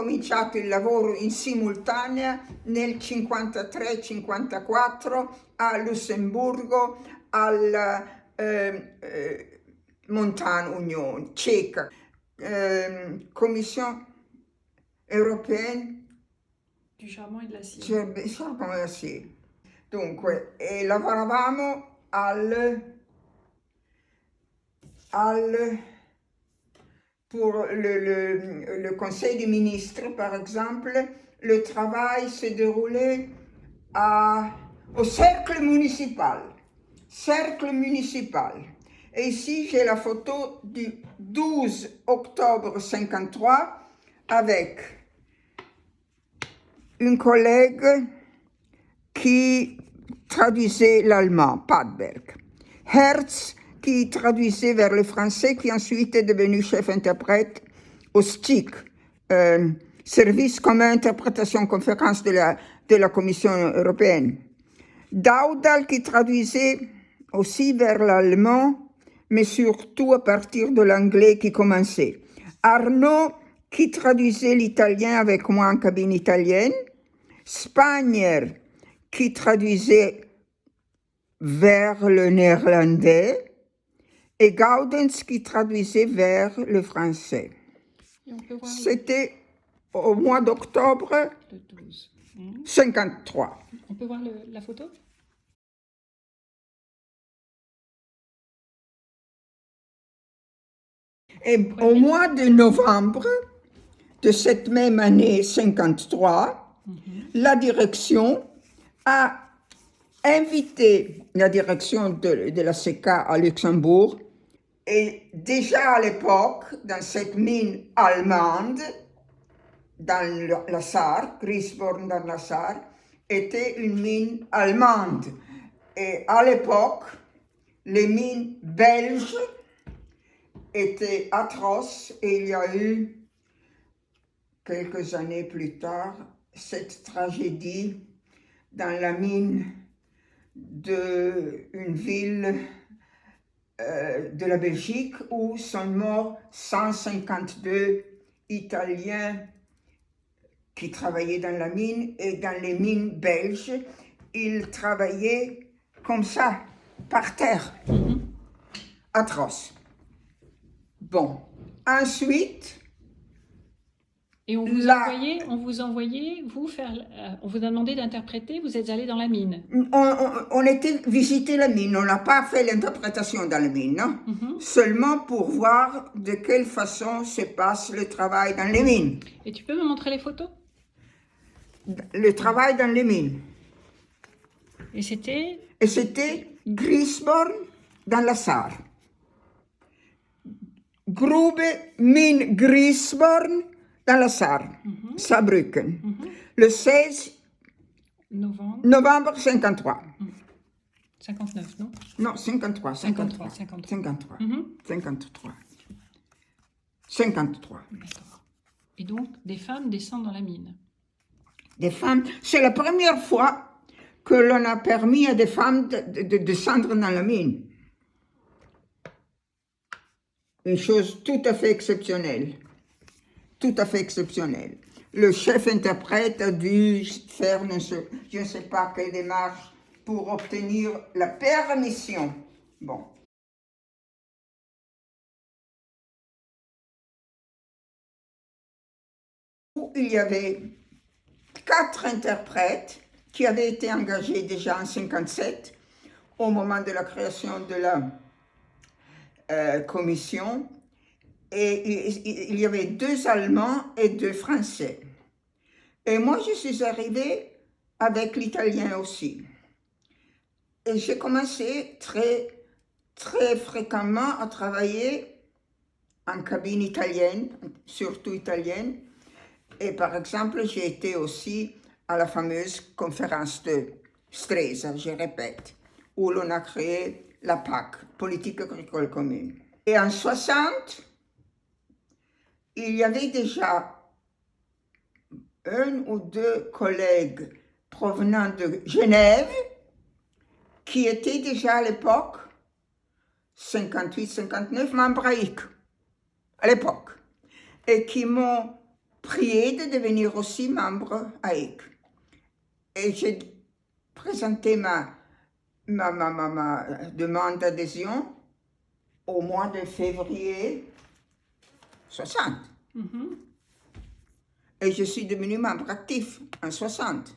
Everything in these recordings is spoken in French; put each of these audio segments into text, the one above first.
cominciato il lavoro in simultanea nel 53-54 a Lussemburgo al Montan Union tchèque, Commission européenne du charbon et de l'acier. Charbon e acier. Dunque, lavoravamo pour le Conseil des ministres, par exemple, le travail se déroulait au cercle municipal. Cercle municipal. Et ici, j'ai la photo du 12 octobre 53 avec une collègue qui traduisait l'allemand, Padberg. Hertz, qui traduisait vers le français, qui ensuite est devenu chef-interprète au STIC, Service commun interprétation conférence de la Commission européenne. Daudal, qui traduisait aussi vers l'allemand, mais surtout à partir de l'anglais qui commençait. Arnaud, qui traduisait l'italien avec moi en cabine italienne. Spagner, qui traduisait vers le néerlandais. Et Gaudens, qui traduisait vers le français. C'était au mois d'octobre 53. On peut voir la photo? Et au mois de novembre de cette même année 53, la direction a invité la direction de la CK à Luxembourg. Et déjà à l'époque, dans cette mine allemande, dans la Sarre, Griesborn dans la Sarre, était une mine allemande. Et à l'époque, les mines belges étaient atroces et il y a eu, quelques années plus tard, cette tragédie dans la mine d'une ville de la Belgique où sont morts 152 Italiens qui travaillaient dans la mine, et dans les mines belges, ils travaillaient comme ça, par terre. Atroce. Bon, ensuite... Et on vous envoyait, on vous a demandé d'interpréter, vous êtes allé dans la mine. On était visiter la mine, on n'a pas fait l'interprétation dans la mine, non? Seulement pour voir de quelle façon se passe le travail dans les mines. Et tu peux me montrer les photos? Le travail dans les mines. Et c'était? Et c'était Griesborn dans la Sarre. Grube Mine Griesborn dans la Sarre, Saarbrücken, le 16 novembre 53. 59, non? Non, 53. 53. 53. Et donc, des femmes descendent dans la mine. Des femmes, c'est la première fois que l'on a permis à des femmes de descendre dans la mine. Une chose tout à fait exceptionnelle. Tout à fait exceptionnel. Le chef-interprète a dû faire je ne sais pas quelle démarche pour obtenir la permission. Bon. Il y avait 4 interprètes qui avaient été engagés déjà en 1957 au moment de la création de la commission. Et il y avait 2 Allemands et 2 Français. Et moi, je suis arrivée avec l'italien aussi. Et j'ai commencé très, très fréquemment à travailler en cabine italienne, surtout italienne. Et par exemple, j'ai été aussi à la fameuse conférence de Stresa, je répète, où l'on a créé la PAC, Politique agricole commune. Et en 60, il y avait déjà 1 ou 2 collègues provenant de Genève qui étaient déjà à l'époque, 58-59, membres AIC, à l'époque, et qui m'ont prié de devenir aussi membre à EIC. Et j'ai présenté ma demande d'adhésion au mois de février 60. Et je suis devenue membre actif en 60.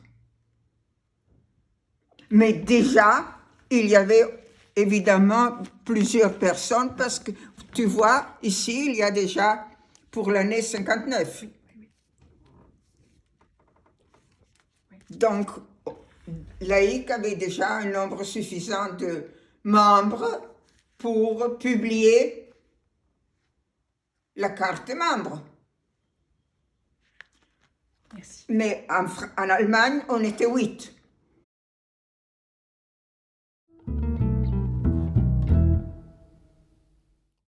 Mais déjà, il y avait évidemment plusieurs personnes parce que, tu vois, ici, il y a déjà pour l'année 59. Donc, l'AIC avait déjà un nombre suffisant de membres pour publier la carte membre. Merci. Mais en Allemagne, on était 8.